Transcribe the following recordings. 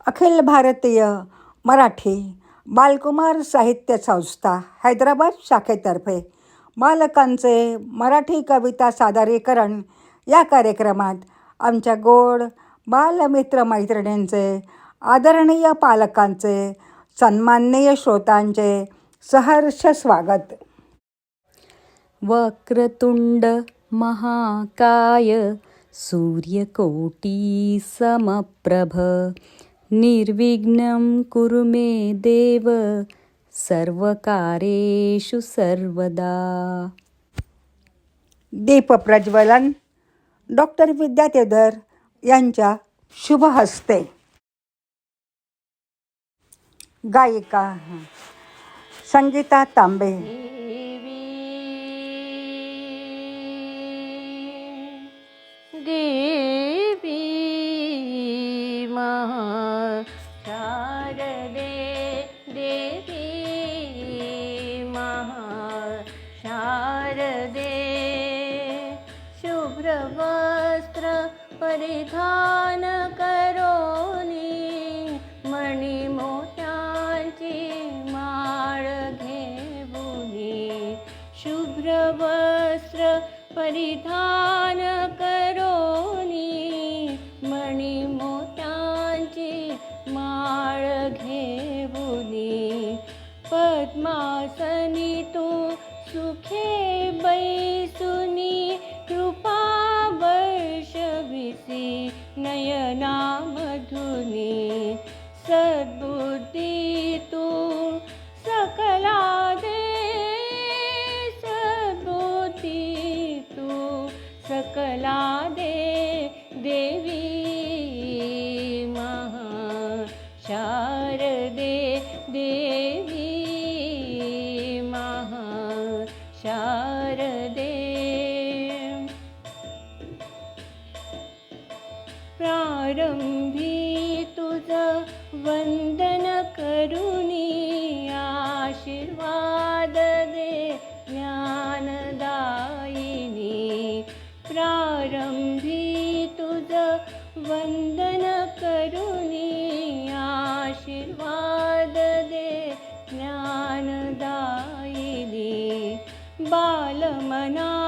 अखिल भारतीय मराठी बालकुमार साहित्य संस्था हैदराबाद शाखेतर्फे बालकांचे मराठी कविता सादरीकरण या कार्यक्रमात आमच्या गोड बालमित्रमैत्रिणींचे, आदरणीय पालकांचे, सन्माननीय श्रोतांचे सहर्ष स्वागत. वक्रतुंड महाकाय सूर्यकोटी समप्रभ निर्विघ्नं कुरु मे देव सर्वकारेषु सर्वदा. दीप प्रज्वलन डॉक्टर विद्यातेधर यांच्या शुभ हस्ते. गायिका संगीता तांबे. देवी महाशारदे देवी महाशारदे शुभ्रवस्त्र परिधान करोनी मणिमोत्यांची माळ घेऊनी शुभ्रवस्त्र परिधान करोनी मणिमोत्यांची माळ घेऊनी पद्मासनी तू सुखे बैसुनी कृपा वर्षविसी नयनामधुनी सद्बुद्धी तू सकला दे सकला दे देवी महाशारदे देवी महाशारदे प्रारंभी तुझं वंदन करुनी आशीर्वाद दे ज्ञानदायिनी प्रारंभी तुझं वंदन करुनी आशीर्वाद दे ज्ञानदायिनी बालमनांवर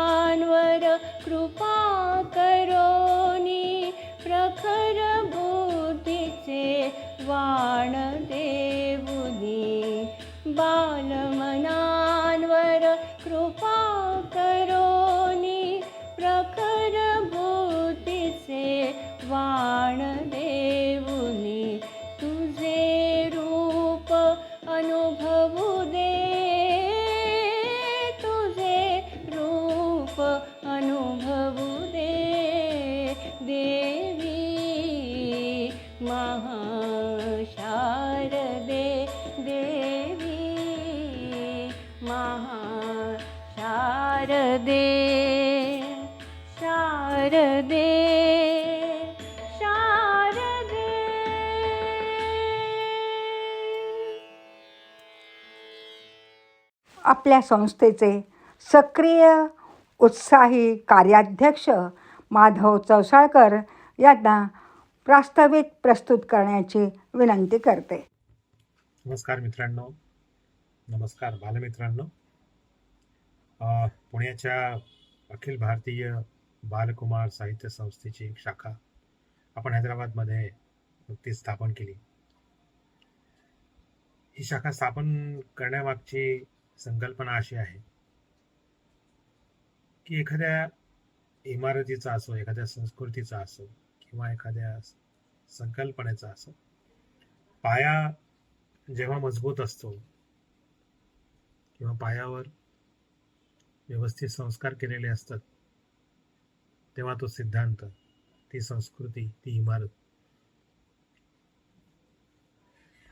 कृपा करोनी प्रखर बुद्धीचे वाण देऊनी बालमनांवर कृपा करोनी प्रखर बुद्धीचे वाण देऊनी तुझे रूप अनुभवू दे तुझे रूप अनुभवू दे देवी महाशारदे देवी महाशारदे शारदे शारदे. आपल्या संस्थेचे सक्रिय उत्साही कार्याध्यक्ष माधव चौसाळकर यांना प्रास्ताविक प्रस्तुत करण्याची विनंती करते. नमस्कार मित्रांनो, नमस्कार बालमित्रांनो. पुण्याच्या अखिल भारतीय बालकुमार साहित्य संस्थेची एक शाखा आपण हैदराबादमध्ये नुकतीच स्थापन केली. ही शाखा स्थापन करण्यामागची संकल्पना अशी आहे की एखाद्या इमारतीचा असो, एखाद्या संस्कृतीचा असो किंवा एखाद्या संकल्पनेचा असो, पाया जेव्हा मजबूत असतो किंवा पायावर व्यवस्थित संस्कार केलेले असतात तेव्हा तो सिद्धांत, ती संस्कृती, ती इमारत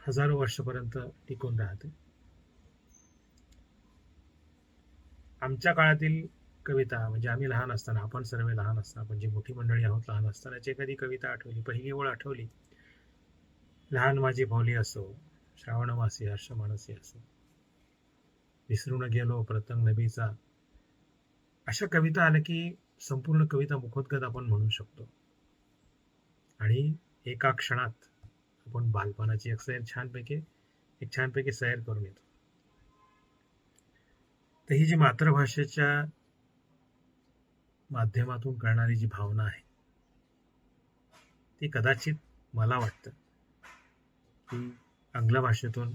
हजारो वर्षापर्यंत टिकून राहते. आमच्या काळातील कविता म्हणजे आम्ही लहान असताना, आपण सर्व लहान असताना, आपण जी मोठी मंडळी आहोत लहान असतानाची एखादी कविता आठवली, पहिली ओळ आठवली, लहान माझी भावली असो, श्रावणमासी हर्ष मानसी असो, विसरून गेलो प्रतंग नबीचा, अशा कविता आल्या की संपूर्ण कविता मुखोद्गत आपण म्हणू शकतो आणि एका क्षणात आपण बालपणाची एक छानपैकी सैर करून येतो. तर ही जी मातृभाषेच्या माध्यमातून कळणारी जी भावना आहे ती कदाचित मला वाटतं की आंग्ल भाषेतून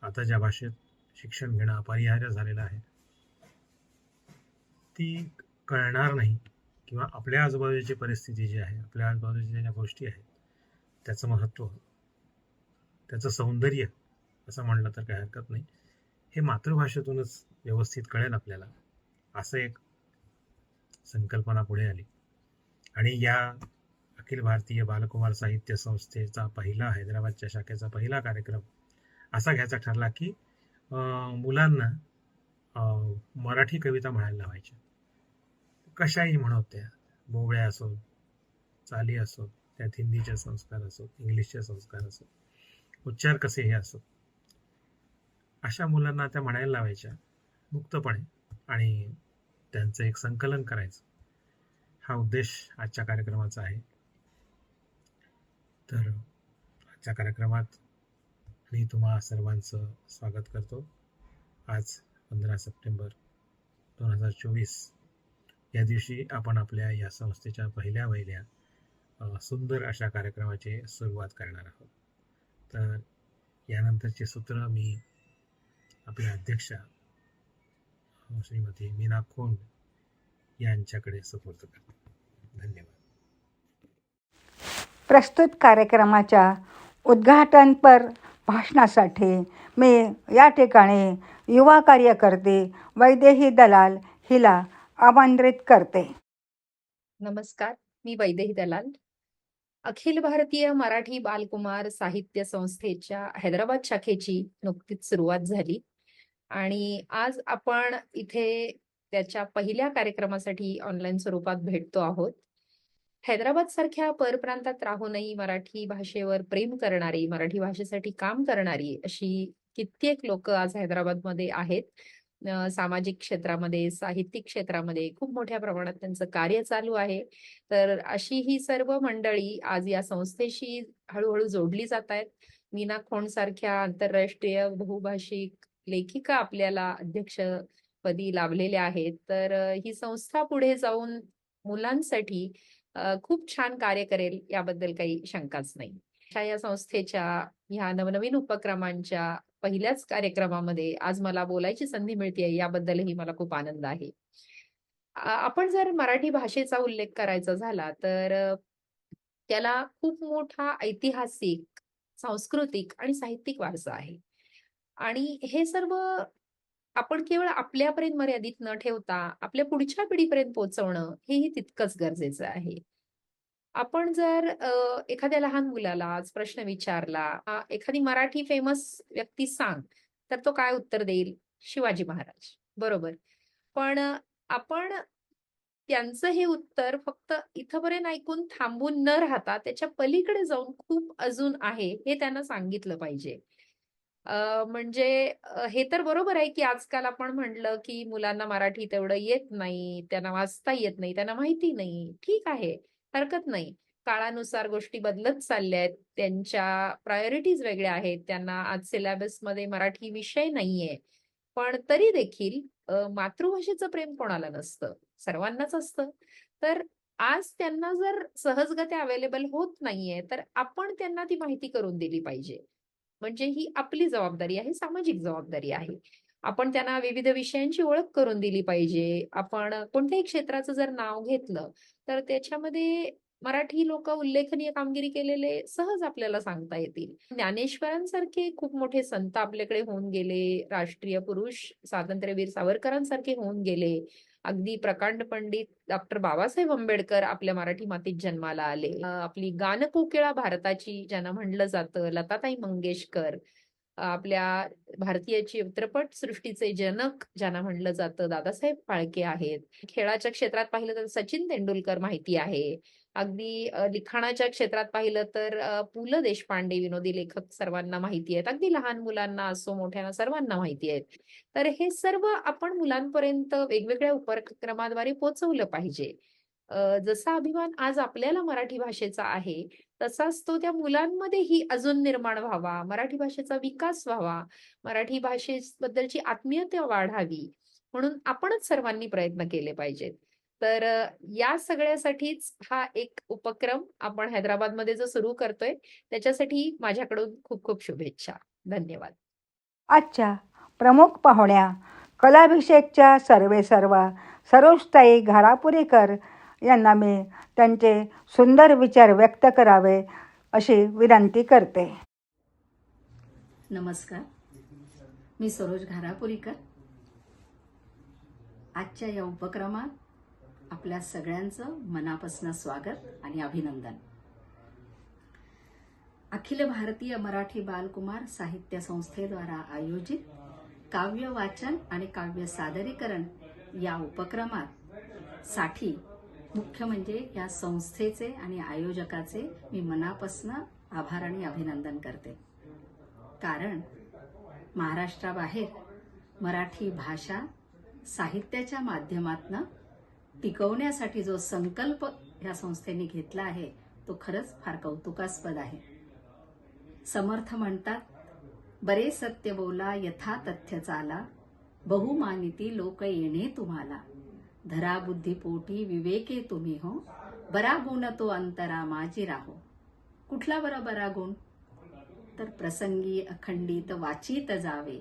आता ज्या भाषेत शिक्षण घेणं अपरिहार्य झालेलं आहे ती कळणार नाही, किंवा आपल्या आजूबाजूची परिस्थिती जी आहे, आपल्या आजूबाजूच्या ज्या गोष्टी आहेत त्याचं महत्त्व, त्याचं सौंदर्य असं म्हणलं तर काही हरकत नाही, हे मातृभाषेतूनच व्यवस्थित कळेल आपल्याला, असं एक संकल्पना पुढे आली. आणि या अखिल भारतीय बालकुमार साहित्य संस्थेचा पहिला हैदराबादच्या शाखेचा पहिला कार्यक्रम असा घ्यायचा ठरला की मुलांना मराठी कविता म्हणायला लावायच्या. कशाही म्हणत त्या, बोबड्या असो, चाली असो, त्यात हिंदीचे संस्कार असो, इंग्लिशचे संस्कार असो, उच्चार कसेही असो, अशा मुलांना त्या म्हणायला लावायच्या मुक्तपणे आणि त्यांचं एक संकलन करायचं. हा उद्देश आजच्या कार्यक्रमाचा आहे. तर आजच्या कार्यक्रमात मी तुम्हा सर्वांचं स्वागत करतो. आज 15 सप्टेंबर 2024 या दिवशी आपण आपल्या या संस्थेच्या पहिल्या सुंदर अशा कार्यक्रमाची सुरुवात करणार आहोत. तर यानंतरचे सूत्र मी आपल्या अध्यक्षा श्रीमती मीना खोंड यांच्याकडे सुपूर्द करतो. धन्यवाद. प्रस्तुत कार्यक्रमाच्या उद्घाटनपर भाषणासाठी मी या ठिकाणी युवा कार्यकर्ते वैदेही दलाल हिला आमंत्रित करते. नमस्कार, मी वैदेही दलाल. अखिल भारतीय मराठी बालकुमार साहित्य संस्थेच्या हैदराबाद शाखेची नुकतीच सुरुवात झाली आणि आज आपण इथे त्याच्या पहिल्या कार्यक्रमासाठी ऑनलाईन स्वरूपात भेटतो आहोत. हैदराबाद सारख्या परप्रांतात राहूनही मराठी भाषेवर प्रेम करणारी, मराठी भाषेसाठी काम करणारी अशी कित्येक लोक आज हैदराबादमध्ये आहेत. सामाजिक क्षेत्रामध्ये, साहित्यिक क्षेत्रामध्ये खूप मोठ्या प्रमाणात त्यांचं कार्य चालू आहे. तर अशी ही सर्व मंडळी आज या संस्थेशी हळूहळू जोडली जात आहेत. मीना खोंड सारख्या आंतरराष्ट्रीय बहुभाषिक लेखिका आपल्याला अध्यक्षपदी लाभलेल्या आहेत. तर ही संस्था पुढे जाऊन मुलांसाठी खूप छान कार्य करेल याबद्दल काही शंकाच नाही. या संस्थेच्या ह्या नवनवीन उपक्रमांच्या पहिल्याच कार्यक्रमामध्ये आज मला बोलायची संधी मिळते याबद्दलही मला खूप आनंद आहे. आपण जर मराठी भाषेचा उल्लेख करायचा झाला तर त्याला खूप मोठा ऐतिहासिक, सांस्कृतिक आणि साहित्यिक वारसा आहे. आणि हे सर्व आपण केवळ आपल्यापर्यंत मर्यादित न ठेवता आपल्या पुढच्या पिढीपर्यंत पोहोचवणं हेही तितकंच गरजेचं आहे. आपण जर एखाद्या लहान मुलाला आज प्रश्न विचारला, एखादी मराठी फेमस व्यक्ती सांग, तर तो काय उत्तर देईल? शिवाजी महाराज. बरोबर. पण आपण त्यांचं हे उत्तर फक्त इथपर्यंत ऐकून थांबून न राहता त्याच्या पलीकडे जाऊन खूप अजून आहे हे त्यांना सांगितलं पाहिजे. म्हणजे हे तर बरोबर आहे की आजकाल आपण म्हणलं की मुलांना मराठी तेवढं येत नाही, त्यांना वाचता येत नाही, त्यांना माहिती नाही. ठीक आहे, हरकत नाही. काळानुसार गोष्टी बदलत चालल्या आहेत. त्यांच्या प्रायोरिटीज वेगळ्या आहेत. त्यांना आज सिलेबसमध्ये मराठी विषय नाहीये. पण तरी देखील मातृभाषेचं प्रेम कोणाला नसतं? सर्वांनाच असतं. तर आज त्यांना जर सहजगत्या अवेलेबल होत नाहीये, तर आपण त्यांना ती माहिती करून दिली पाहिजे. म्हणजे ही आपली जबाबदारी आहे, सामाजिक जबाबदारी आहे. आपण त्यांना विविध विषयांची ओळख करून दिली पाहिजे. आपण कोणत्याही क्षेत्राचं जर नाव घेतलं, तर त्याच्यामध्ये मराठी लोक उल्लेखनीय कामगिरी केलेले सहज आपल्याला सांगता येतील. ज्ञानेश्वरांसारखे खूप मोठे संत आपल्याकडे होऊन गेले, राष्ट्रीय पुरुष स्वातंत्र्यवीर सावरकरांसारखे होऊन गेले. अगदी प्रकांड पंडित डॉक्टर बाबासाहेब आंबेडकर आपल्या मराठी मातीत जन्माला आले. आपली गानकोकिळा भारताची ज्यांना म्हणलं जातं, लताताई मंगेशकर, आपल्या भारतीय चित्रपट सृष्टीचे जनक ज्यांना म्हणलं जातं, दादासाहेब फाळके आहेत. खेळाच्या क्षेत्रात पाहिलं तर सचिन तेंडुलकर माहिती आहे. अगदी लिखाणाच्या क्षेत्रात पाहिलं तर पु ल देशपांडे विनोदी लेखक सर्वांना माहिती आहेत. अगदी लहान मुलांना असो मोठ्यांना सर्वांना माहिती आहेत. तर हे सर्व आपण मुलांपर्यंत वेगवेगळ्या उपक्रमाद्वारे पोहोचवलं पाहिजे. जसा अभिमान आज आपल्याला मराठी भाषेचा आहे, तसाच तो त्या मुलांमध्येही अजून निर्माण व्हावा, मराठी भाषेचा विकास व्हावा, मराठी भाषेबद्दलची आत्मीयता वाढावी, म्हणून आपणच सर्वांनी प्रयत्न केले पाहिजेत. तर या सगळ्यासाठीच हा एक उपक्रम आपण हैदराबादमध्ये जो सुरू करतोय, त्याच्यासाठी माझ्याकडून खूप खूप शुभेच्छा. धन्यवाद. आजच्या प्रमुख पाहुण्या कलाभिषेकच्या सर्वेसर्वा सरोजताई घारापुरेकर यांना मी त्यांचे सुंदर विचार व्यक्त करावे अशी विनंती करते. नमस्कार, मी सरोज घारापुरीकर. आजच्या या उपक्रमात आपल्या सगळ्यांचं मनापासून स्वागत आणि अभिनंदन. अखिल भारतीय मराठी बालकुमार साहित्य संस्थेद्वारा आयोजित काव्य वाचन आणि काव्य सादरीकरण या उपक्रमात साठी मुख्य म्हणजे या संस्थेचे आणि आयोजकाचे मी मनापासून आभार आणि अभिनंदन करते. कारण महाराष्ट्राबाहेर मराठी भाषा साहित्याच्या माध्यमातून टिकवण्यासाठी जो संकल्प या संस्थेने घेतला आहे तो खरंच फार कौतुकास्पद आहे. समर्थ म्हणतात, बरे सत्य बोला यथा तथ्य चाला, बहुमानिती लोक येणे तुम्हाला, धरा बुद्धी पोटी विवेके तुम्ही हो, बरा गुण तो अंतरा माझी राहो. कुठला बरा गुण? तर प्रसंगी अखंडित वाचित जावे.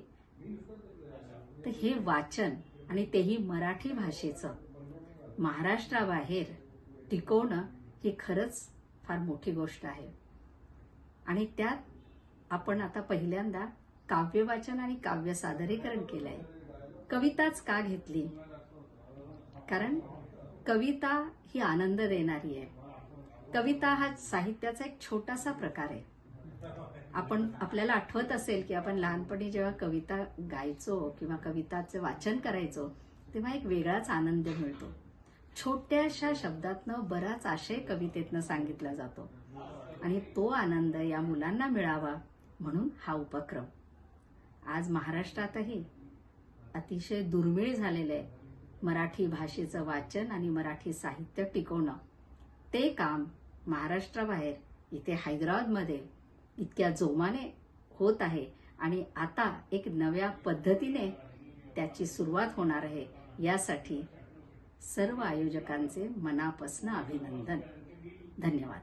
तर हे वाचन आणि तेही मराठी भाषेचं महाराष्ट्राबाहेर टिकवणं ही खरंच फार मोठी गोष्ट आहे. आणि त्यात आपण आता पहिल्यांदा काव्य वाचन आणि काव्य सादरीकरण केलंय. कविताच का घेतली? कारण कविता ही आनंद देणारी आहे. कविता हा साहित्याचा एक छोटासा प्रकार आहे. आपल्याला आठवत असेल की आपण लहानपणी जेव्हा कविता गायचो किंवा कविताचं वाचन करायचो तेव्हा एक वेगळाच आनंद मिळतो. छोट्याशा शब्दातनं बराच आशय कवितेतनं सांगितला जातो आणि तो आनंद या मुलांना मिळावा म्हणून हा उपक्रम. आज महाराष्ट्रातही अतिशय दुर्मिळ झालेलं आहे मराठी भाषेचं वाचन आणि मराठी साहित्य टिकवणं. ते काम महाराष्ट्राबाहेर इथे हैदराबादमध्ये इतक्या जोमाने होत आहे आणि आता एक नव्या पद्धतीने त्याची सुरुवात होणार आहे. यासाठी सर्व आयोजकांचे मनापासून अभिनंदन. धन्यवाद.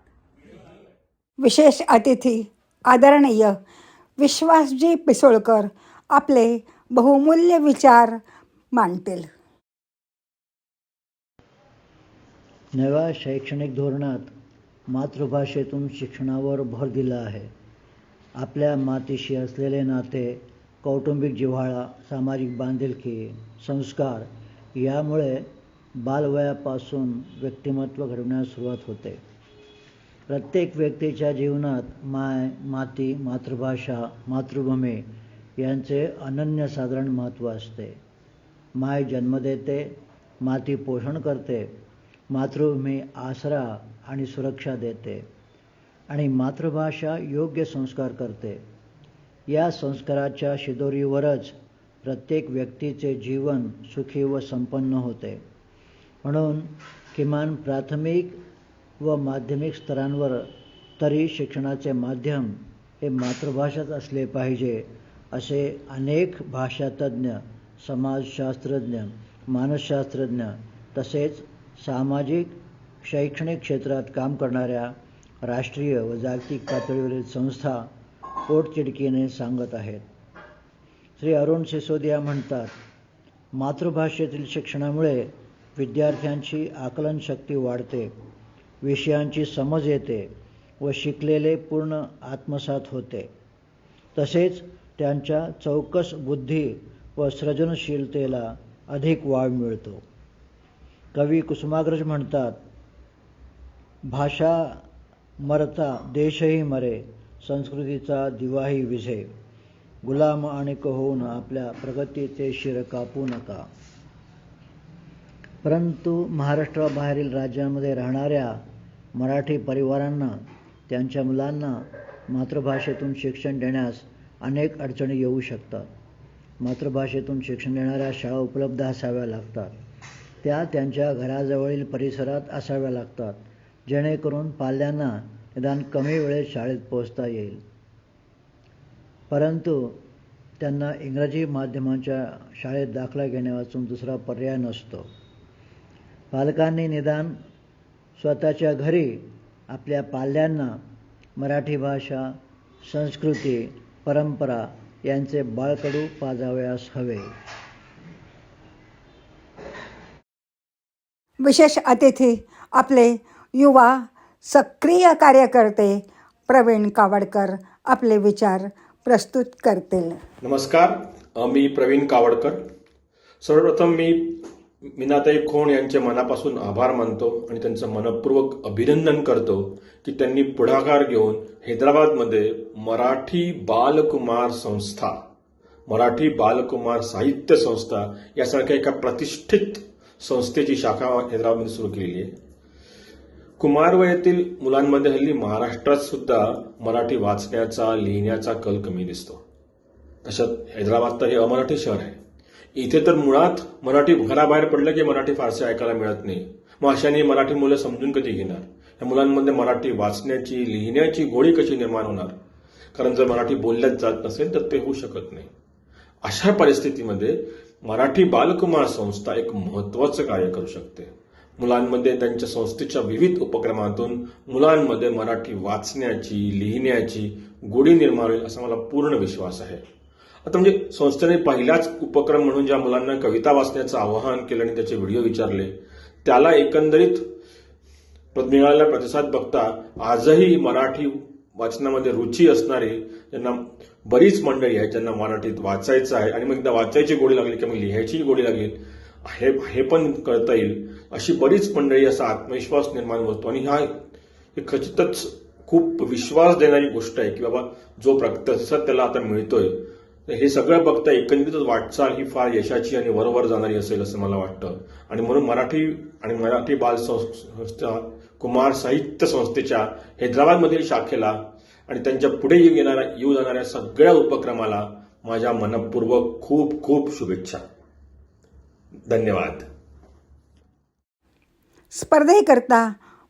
विशेष अतिथी आदरणीय विश्वासजी पिसोळकर आपले बहुमूल्य विचार मांडतील. नव्या शैक्षणिक धोरणात मातृभाषेतून शिक्षणावर भर दिला आहे. आपल्या मातीशी असलेले नाते, कौटुंबिक जिव्हाळा, सामाजिक बांधिलकी, संस्कार यामुळे बालवयापासून व्यक्तिमत्व घडवण्यास सुरुवात होते. प्रत्येक व्यक्तीच्या जीवनात माय, माती, मातृभाषा, मातृभूमी यांचे अनन्यसाधारण महत्त्व असते. माय जन्म देते, माती पोषण करते, मातृभूमी आसरा आणि सुरक्षा देते आणि मातृभाषा योग्य संस्कार करते. या संस्काराच्या शिदोरीवरच प्रत्येक व्यक्तीचे जीवन सुखी व संपन्न होते. म्हणून किमान प्राथमिक व माध्यमिक स्तरांवर तरी शिक्षणाचे माध्यम हे मातृभाषाच असले पाहिजे असे अनेक भाषातज्ञ, समाजशास्त्रज्ञ, मानसशास्त्रज्ञ तसेच सामाजिक शैक्षणिक क्षेत्रात काम करणाऱ्या राष्ट्रीय व जागतिक पातळीवरील संस्था पोटतिडकीने सांगत आहेत. श्री अरुण सिसोदिया म्हणतात, मातृभाषेतील शिक्षणामुळे विद्यार्थ्यांची आकलनशक्ती वाढते, विषयांची समज येते व शिकलेले पूर्ण आत्मसात होते. तसेच त्यांच्या चौकस बुद्धी व सृजनशीलतेला अधिक वाव मिळतो. कवी कुसुमाग्रज म्हणतात, भाषा मरता देशही मरे, संस्कृतीचा दिवाही विझे, गुलाम आणि होऊन आपल्या प्रगतीचे शिर कापू नका. परंतु महाराष्ट्राबाहेरील राज्यांमध्ये राहणाऱ्या मराठी परिवारांना त्यांच्या मुलांना मातृभाषेतून शिक्षण देण्यास अनेक अडचणी येऊ शकतात. मातृभाषेतून शिक्षण देणाऱ्या शाळा उपलब्ध असाव्या लागतात. त्या त्यांच्या घराजवळील परिसरात असाव्या लागतात, जेणेकरून पाल्यांना निदान कमी वेळेत शाळेत पोहोचता येईल. परंतु त्यांना इंग्रजी माध्यमाच्या शाळेत दाखला घेण्यावाचून दुसरा पर्याय नसतो. पालकांनी निदान स्वतःच्या घरी आपल्या पाल्यांना मराठी भाषा, संस्कृती, परंपरा यांचे बाळकडू पाजावयास हवे. विशेष अतिथी आपले युवा सक्रिय कार्यकर्ते प्रवीण कावडकर आपले विचार प्रस्तुत करतील. नमस्कार, मी प्रवीण कावडकर. सर्वप्रथम मी मीनाताई खोण यांचे मनापासून आभार मानतो आणि त्यांचं मनपूर्वक अभिनंदन करतो की त्यांनी पुढाकार घेऊन हैदराबादमध्ये मराठी बालकुमार संस्था, मराठी बालकुमार साहित्य संस्था यासारख्या एका प्रतिष्ठित संस्थेची शाखा हैदराबादमध्ये सुरू केलेली आहे. कुमारवयातील मुलांमध्ये हल्ली महाराष्ट्रात सुद्धा मराठी वाचण्याचा, लिहिण्याचा कल कमी दिसतो. तशात हैदराबाद तर हे अमराठी शहर आहे. इथे तर मुळात मराठी घराबाहेर पडलं की मराठी फारसे ऐकायला मिळत नाही. मग अशाने मराठी मुलं समजून कधी घेणार? या मुलांमध्ये मराठी वाचण्याची, लिहिण्याची गोडी कशी निर्माण होणार? कारण जर मराठी बोलल्याच जात नसेल तर ते होऊ शकत नाही. अशा परिस्थितीमध्ये मराठी बालकुमार संस्था एक महत्वाचं कार्य करू शकते. मुलांमध्ये त्यांच्या संस्थेच्या विविध उपक्रमातून मुलांमध्ये मराठी वाचण्याची, लिहिण्याची गोडी निर्माण होईल असा मला पूर्ण विश्वास आहे. आता म्हणजे संस्थेने पहिलाच उपक्रम म्हणून ज्या मुलांना कविता वाचण्याचं आवाहन केलं आणि त्याचे व्हिडिओ विचारले, त्याला एकंदरीत मिळालेला प्रतिसाद बघता आजही मराठी वाचनामध्ये रुची असणारी ज्यांना बरीच मंडळी आहे, ज्यांना मराठीत वाचायचं आहे आणि मग एकदा वाचायची गोडी लागली की मग लिहायचीही गोडी लागेल हे पण कळता येईल, अशी बरीच मंडळी असा आत्मविश्वास निर्माण होतो. आणि हा खचितच खूप विश्वास देणारी गोष्ट आहे की बाबा जो प्रतिसाद त्याला आता मिळतोय, हे सगळं बघता एकंदरीतच वाटचाल ही फार यशाची आणि वरवर जाणारी असेल असं मला वाटतं. आणि म्हणून मराठी बाल संस्था कुमार साहित्य संस्थेच्या हैदराबादमधील शाखेला आणि त्यांच्या पुढे येऊ जाणाऱ्या सगळ्या उपक्रमाला माझ्या मनपूर्वक खूप खूप शुभेच्छा. धन्यवाद. स्पर्धेकरता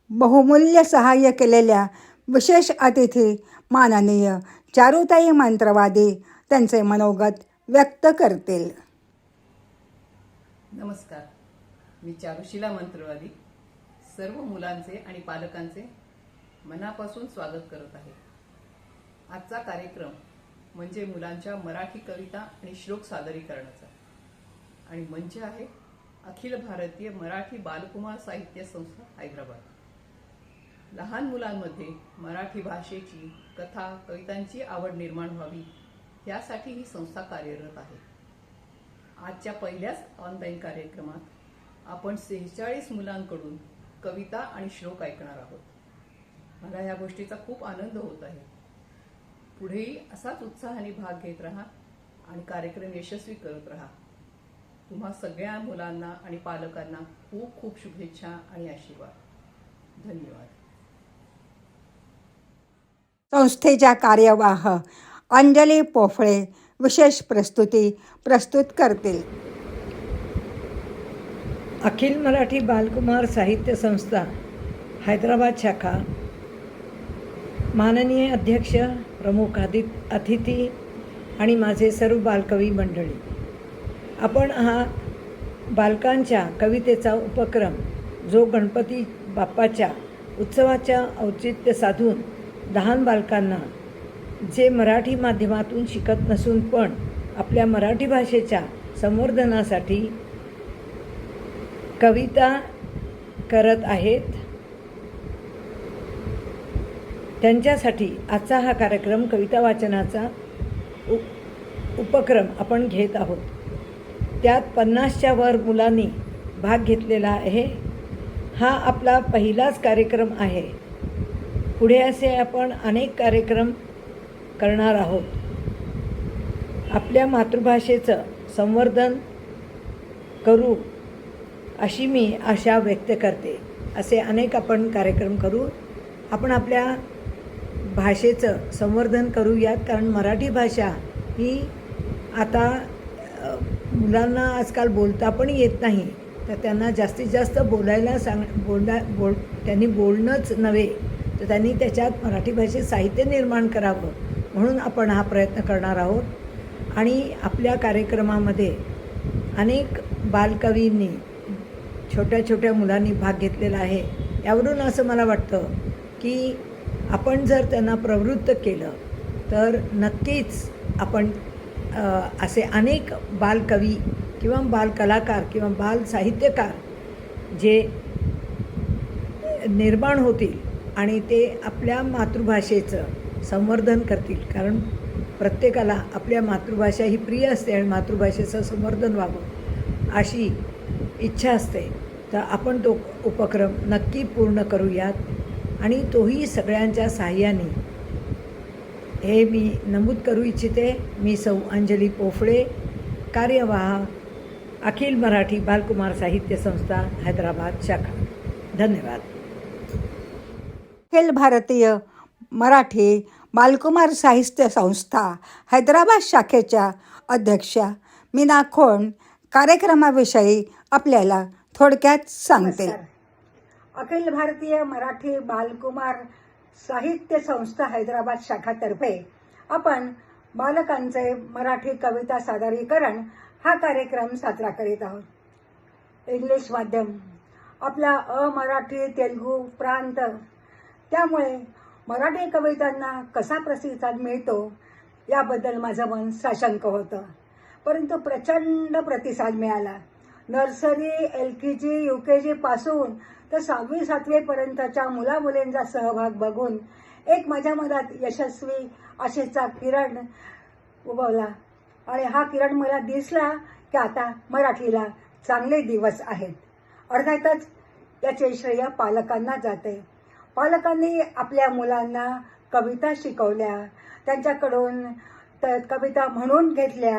बहुमूल्य सहाय्य केलेल्या विशेष अतिथी माननीय चारुताई मंत्रवादी त्यांचे मनोगत व्यक्त करतील. नमस्कार, मी चारुशिला मंत्रवादी सर्व मुलांचे आणि पालकांचे मनापासून स्वागत करत आहे. आजचा कार्यक्रम म्हणजे मुलांच्या मराठी कविता आणि श्लोक सादरीकरणाचा आणि मंच आहे अखिल भारतीय मराठी बालकुमार साहित्य संस्था हैदराबाद. लहान मुलांमध्ये मराठी भाषेची, कथा, कवितांची आवड निर्माण व्हावी यासाठी ही संस्था कार्यरत आहे. आजच्या पहिल्याच ऑनलाईन कार्यक्रमात आपण 46 मुलांकडून कविता आणि श्लोक ऐकणार आहोत. मला या गोष्टीचा खूप आनंद होत आहे. पुढेही असाच उत्साहाने भाग घेत राहा आणि कार्यक्रम यशस्वी करत राहा. तुम्हा सगळ्या मुलांना आणि पालकांना खूप खूप शुभेच्छा आणि आशीर्वाद. धन्यवाद. संस्थेच्या कार्यवाह अंजली पोफळे विशेष प्रस्तुती प्रस्तुत करतील. अखिल मराठी बालकुमार साहित्य संस्था हैदराबाद शाखा, माननीय अध्यक्ष, प्रमुख अतिथी आणि माझे सर्व बालकवी मंडळी, आपण हा बालकांच्या कवितेचा उपक्रम जो गणपती बाप्पाच्या उत्सवाच्या औचित्य साधून लहान बालकांना जे मराठी माध्यमातून शिकत नसून पण आपल्या मराठी भाषेच्या संवर्धनासाठी कविता करत आहेत, त्यांच्यासाठी आजचा हा कार्यक्रम कविता वाचनाचा उपक्रम आपण घेत आहोत. त्यात 50च्या वर मुलांनी भाग घेतलेला आहे. हा आपला पहिलाच कार्यक्रम आहे. पुढे असे आपण अनेक कार्यक्रम करणार आहोत. आपल्या मातृभाषेचं संवर्धन करू अशी मी आशा व्यक्त करते. असे अनेक आपण कार्यक्रम करू. आपण आपल्या भाषेचं संवर्धन करूयात, कारण मराठी भाषा ही आता मुलांना आजकाल बोलता पण येत नाही, तर त्यांना जास्तीत जास्त बोलायला त्यांनी बोलणंच नव्हे तर त्यांनी त्याच्यात मराठी भाषेत साहित्य निर्माण करावं म्हणून आपण हा प्रयत्न करणार आहोत. आणि आपल्या कार्यक्रमामध्ये अनेक बालकवींनी छोट्या छोट्या मुलांनी भाग घेतलेला आहे. यावरून असं मला वाटतं की आपण जर त्यांना प्रवृत्त केलं तर नक्कीच आपण असे अनेक बालकवी किंवा बालकलाकार किंवा बाल साहित्यकार जे निर्माण होतील आणि ते आपल्या मातृभाषेचं संवर्धन करतील. कारण प्रत्येकाला आपल्या मातृभाषा ही प्रिय असते आणि मातृभाषेचं संवर्धन व्हावं अशी इच्छा असते. तर आपण तो उपक्रम नक्की पूर्ण करूयात आणि तोही सगळ्यांच्या साहाय्याने. हे मी नमूद करू इच्छिते. मी सौ अंजली पोफळे, कार्यवाह, अखिल मराठी बालकुमार साहित्य संस्था, हैदराबाद शाखा. धन्यवाद. अखिल भारतीय मराठी बालकुमार साहित्य संस्था हैदराबाद शाखेच्या अध्यक्षा मीना खोंड कार्यक्रमाविषयी आपल्याला थोडक्यात सांगते. अखिल भारतीय मराठी बालकुमार साहित्य संस्था हैदराबाद शाखातर्फे आपण बालकांचे मराठी कविता सादरीकरण हा कार्यक्रम साजरा करीत आहोत. इंग्लिश माध्यम आपला अमराठी तेलुगू प्रांत, त्यामुळे मराठी कवितांना कसा प्रतिसाद मिळतो याबद्दल माझं मन साशंक होतं. परंतु प्रचंड प्रतिसाद मिळाला. नर्सरी, LKG, UKG पासून तर 6वी 7वी पर्यंतच्या मुलामुलींचा सहभाग बघून एक माझ्या मनात यशस्वी आशेचा किरण उगवला आणि हा किरण मला दिसला की आता मराठीला चांगले दिवस आहेत. अर्थातच याचे श्रेय पालकांना जाते. पालकांनी आपल्या मुलांना कविता शिकवल्या, त्यांच्याकडून कविता म्हणून घेतल्या,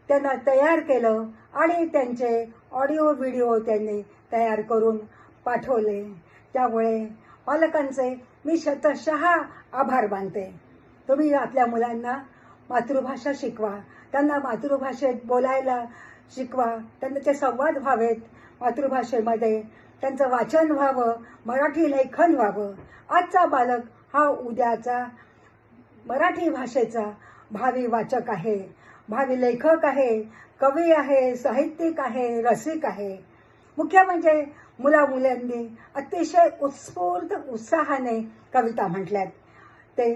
त्यांना तयार केलं आणि त्यांचे ऑडिओ व्हिडिओ त्यांनी तयार करून पाठवले. त्यामुळे पालकांचे मी शतशः आभार मानते. तुम्ही आपल्या मुलांना मातृभाषा शिकवा, त्यांना मातृभाषेत बोलायला शिकवा, त्यांचे संवाद व्हावेत मातृभाषेमध्ये, त्यांचं वाचन व्हावं, मराठी लेखन व्हावं. आजचा बालक हा उद्याचा मराठी भाषेचा भावी वाचक आहे, भावी लेखक आहे, कवी आहे, साहित्यिक आहे, रसिक आहे. मुख्य म्हणजे मुलामुलांनी अतिशय उत्स्फूर्त उत्साहाने कविता म्हटल्यात, ते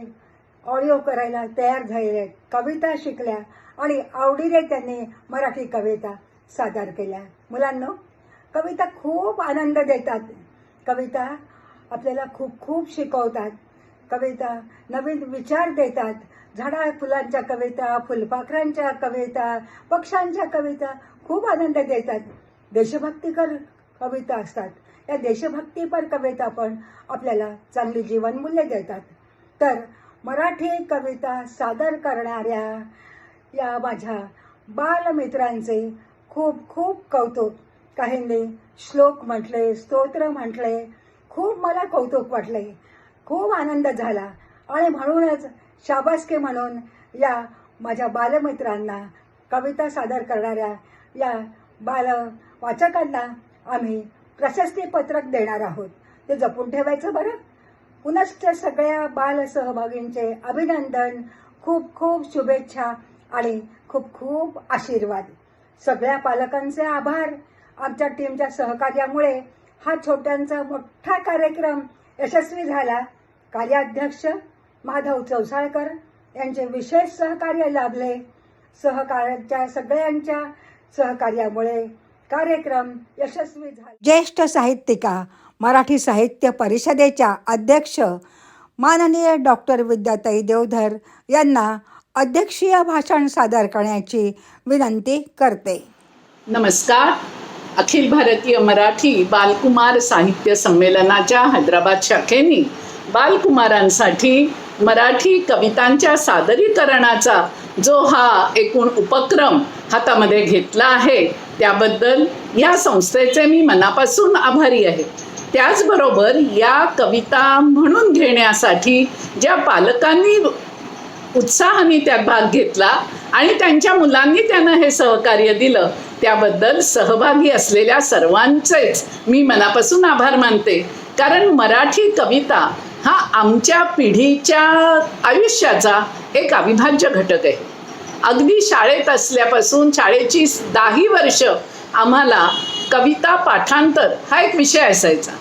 ऑडिओ करायला तयार झालेले, कविता शिकल्या आणि आवडीने त्यांनी मराठी कविता सादर केल्या. मुलांनो, कविता खूप आनंद देतात. कविता आपल्याला खूप खूप शिकवतात. कविता नवीन विचार देतात. झाडा फुलांच्या कविता, फुलपाखरांच्या कविता, पक्ष्यांच्या कविता खूप आनंद देतात. देशभक्तीपर कविता असतात. या देशभक्तीपर कविता पण आपल्याला चांगली जीवनमूल्य देतात. तर मराठी कविता सादर करणाऱ्या या माझ्या बालमित्रांचे खूप खूप कौतुक. काहींनी श्लोक म्हटले, स्तोत्र म्हटले, खूप मला कौतुक वाटले, खूप आनंद झाला आणि म्हणूनच शाबासकी म्हणून या माझ्या बालमित्रांना, कविता सादर करणाऱ्या या बाल वाचकांना आम्ही प्रशस्तीपत्रक देणार आहोत. ते जपून ठेवायचं बरं. पुनश्च सगळ्या बाल सहभागींचे अभिनंदन, खूप खूप शुभेच्छा आणि खूप खूप आशीर्वाद. सगळ्या पालकांचे आभार. आमच्या टीमच्या सहकार्यामुळे हा छोट्यांचा मोठा कार्यक्रम यशस्वी झाला. कार्याध्यक्ष माधव चौसाळकर यांचे विशेष सहकार्य लाभले. सहकार्याच्या सगळ्यांच्या सहकार्यामुळे कार्यक्रम यशस्वी झाला. ज्येष्ठ साहित्यिका, मराठी साहित्य परिषदेच्या अध्यक्ष माननीय डॉक्टर विद्याताई देवधर यांना अध्यक्षीय भाषण सादर करण्याची विनंती करते. नमस्कार. अखिल भारतीय मराठी बालकुमार साहित्य संमेलनाच्या हैदराबाद शाखेने बालकुमारांसाठी मराठी कवितांच्या सादरीकरणाचा जो हा एकूण उपक्रम हातामध्ये घेतला आहे त्याबद्दल या संस्थेचे मी मनापासून आभारी आहे. त्याचबरोबर या कविता म्हणून घेण्यासाठी ज्या पालकांनी उत्साहाने त्यात भाग घेतला आणि त्यांच्या मुलांनी त्यांना हे सहकार्य दिलं त्याबद्दल सहभागी असलेल्या सर्वांचेच मी मनापासून आभार मानते. कारण मराठी कविता हा आमच्या पिढीच्या आयुष्याचा एक अविभाज्य घटक आहे. अगदी शाळेत असल्यापासून शाळेची 10 वर्ष आम्हाला कविता पाठांतर हा एक विषय असायचा.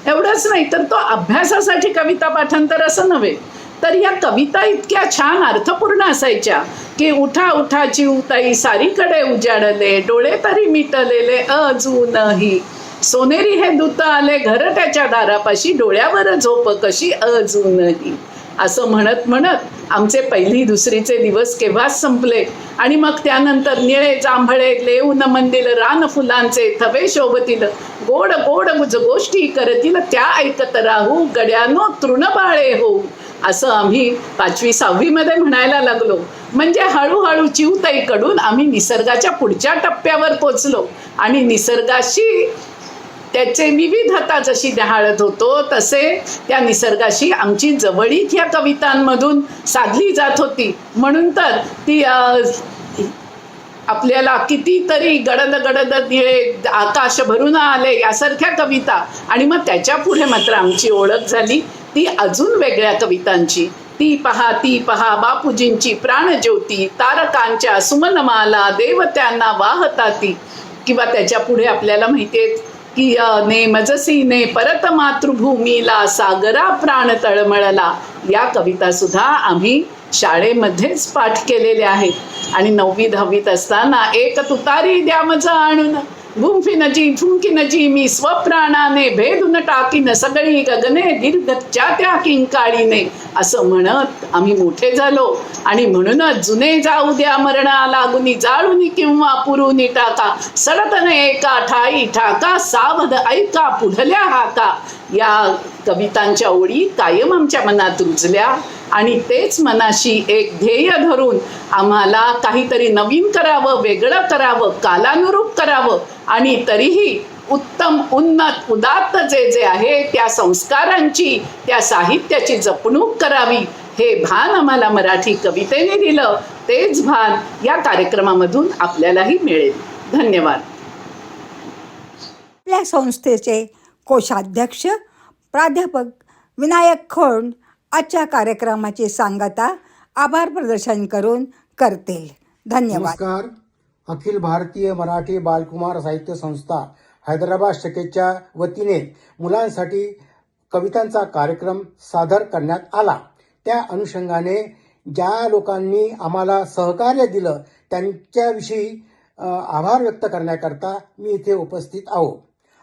एवढंच नाही तर तो अभ्यासासाठी कविता पाठांतर असं नव्हे, तर या कविता इतक्या छान अर्थपूर्ण असायच्या की उठा उठा चिऊताई सारीकडे उजाडले, डोळे तरी मिटलेले अजूनही, सोनेरी हे दूत आले घरट्याच्या दारापाशी, डोळ्यावर झोप कशी अजूनही. असं म्हणत म्हणत आमचे 1ली 2रीचे दिवस केव्हाच संपले. आणि मग त्यानंतर निळे जांभळे लेऊन मंदिर, रान फुलांचे थवे शोभतील, गोड गोड गोष्टी करतील, त्या ऐकत राहू गड्यानो तृणबाळे होऊ. असं आम्ही 5वी 6वी मध्ये म्हणायला लागलो. म्हणजे हळूहळू चिऊताईकडून आम्ही निसर्गाच्या पुढच्या टप्प्यावर पोचलो आणि निसर्गाशी त्याचे विविधता जशी न्याहाळत होतो तसे त्या निसर्गाशी आमची जवळीक ह्या कवितांमधून साधली जात होती. म्हणून तर ती आपल्याला कितीतरी गडद गडद निळे आकाश भरून आले यासारख्या कविता, आणि मग त्याच्या पुढे मात्र आमची ओळख झाली ती अजून वेगळ्या कवितांची. ती पहा बापूजींची प्राणज्योती, तारकांच्या सुमनमाला देवत्यांना वाहता ती. किंवा त्याच्या पुढे आपल्याला माहिती आहे की ने मजसीने परत मातृभूमीला सागरा प्राण तळमळला. या कविता सुद्धा आम्ही शाळेमध्येच पाठ केलेल्या आहेत. आणि 9वी 10वीत असताना एक तुतारी द्या मज आणून, गुंफिनजी ठुंकिनजी मी स्वप्राणाने, भेदून टाकीन सगळी गगने दीर्घच्या त्या किंकाळीने. असं म्हणत आम्ही मोठे झालो. आणि म्हणूनच जुने जाऊ द्या मरणा लागुनी, जाळूनी किंवा पुरुनी टाका, सडतने एका ठाई ठाका, सावध ऐका पुढल्या हाका. या कवितांच्या ओळी कायम आमच्या मनात रुजल्या. आणि तेच मनाशी एक ध्येय धरून आम्हाला काहीतरी नवीन करावं, वेगळं करावं, कालानुरूप करावं, आणि तरीही उत्तम उन्नत उदात्त जे जे आहे त्या संस्कारांची, त्या साहित्याची जपणूक करावी, हे भान आम्हाला मराठी कवितेने दिलं. तेच भान या कार्यक्रमामधून आपल्यालाही मिळेल. धन्यवाद. आपल्या संस्थेचे कोषाध्यक्ष प्राध्यापक विनायक खोंड आजच्या कार्यक्रमाची सांगता आभार प्रदर्शन करून करतील. धन्यवाद. नमस्कार. अखिल भारतीय मराठी बालकुमार साहित्य संस्था हैदराबाद शाखेच्या वतीने मुलांसाठी कवितांचा कार्यक्रम सादर करण्यात आला. त्या अनुषंगाने ज्या लोकांनी आम्हाला सहकार्य दिलं त्यांच्याविषयी आभार व्यक्त करण्याकरता मी इथे उपस्थित आहो.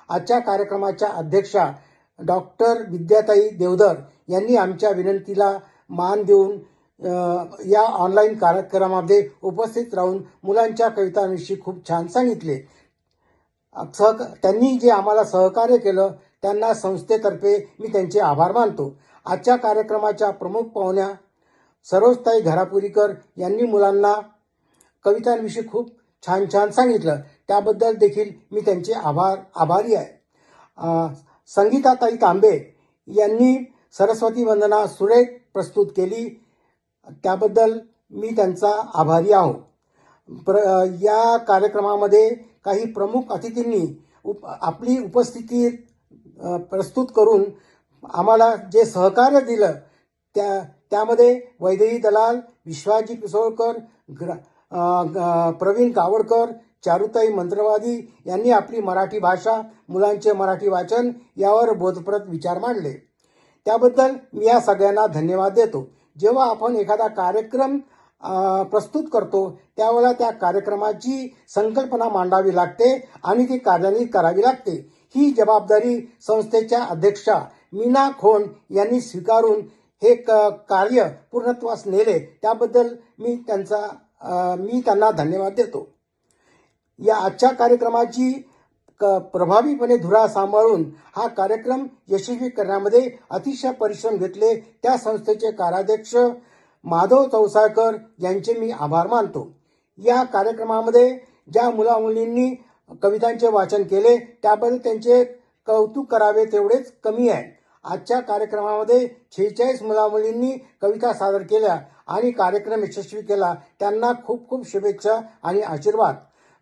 आजच्या कार्यक्रमाच्या अध्यक्षा डॉक्टर विद्याताई देवधर यांनी आमच्या विनंतीला मान देऊन या ऑनलाईन कार्यक्रमामध्ये उपस्थित राहून मुलांच्या कवितांविषयी खूप छान सांगितले. त्यांनी जे आम्हाला सहकार्य केलं त्यांना संस्थेतर्फे मी त्यांचे आभार मानतो. आजच्या कार्यक्रमाच्या प्रमुख पाहुण्या सरोजताई घरापुरीकर यांनी मुलांना कवितांविषयी खूप छान छान सांगितलं. त्याबद्दल देखील मी त्यांचे आभारी आहे. संगीताताई तांबे यांनी सरस्वती वंदना सुरेख प्रस्तुत केली. त्याबद्दल मी त्यांचा आभारी आहो. या कार्यक्रमामध्ये काही प्रमुख अतिथींनी आपली उपस्थिती प्रस्तुत करून आम्हाला जे सहकार्य दिलं त्यामध्ये वैदेही दलाल, विश्वाजी पिसोळकर, प्रवीण कावडकर, चारुताई मंत्रवादी यांनी आपली मराठी भाषा, मुलांचे मराठी वाचन यावर बोधप्रद विचार मांडले. त्याबद्दल मी या सगळ्यांना धन्यवाद देतो. जेव्हा आपण एखादा कार्यक्रम प्रस्तुत करतो त्यावेळेला त्या कार्यक्रमाची संकल्पना मांडावी लागते आणि ती कार्यान्वित करावी लागते. ही जबाबदारी संस्थेच्या अध्यक्षा मीना खोंड यांनी स्वीकारून हे कार्य पूर्णत्वास नेले. त्याबद्दल मी त्यांना धन्यवाद देतो. या आजच्या कार्यक्रमाची प्रभावीपणे धुरा सांभाळून हा कार्यक्रम यशस्वी करण्यामध्ये अतिशय परिश्रम घेतले त्या संस्थेचे कार्याध्यक्ष माधव चौसाळकर यांचे मी आभार मानतो. या कार्यक्रमामध्ये ज्या मुलामुलींनी कवितांचे वाचन केले त्याबद्दल त्यांचे कौतुक करावे तेवढेच कमी आहे. आजच्या कार्यक्रमामध्ये 46 मुलामुलींनी कविता सादर केल्या आणि कार्यक्रम यशस्वी केला. त्यांना खूप खूप शुभेच्छा आणि आशीर्वाद.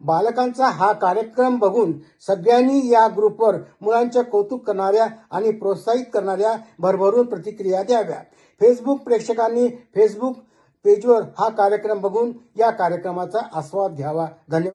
बालकांचा हा कार्यक्रम बघून सगळ्यांनी या ग्रुपवर मुलांचे कौतुक करणाऱ्या आणि प्रोत्साहित करणाऱ्या भरभरून प्रतिक्रिया द्याव्या. फेसबुक प्रेक्षकांनी फेसबुक पेजवर हा कार्यक्रम बघून या कार्यक्रमाचा आस्वाद घ्यावा. धन्यवाद.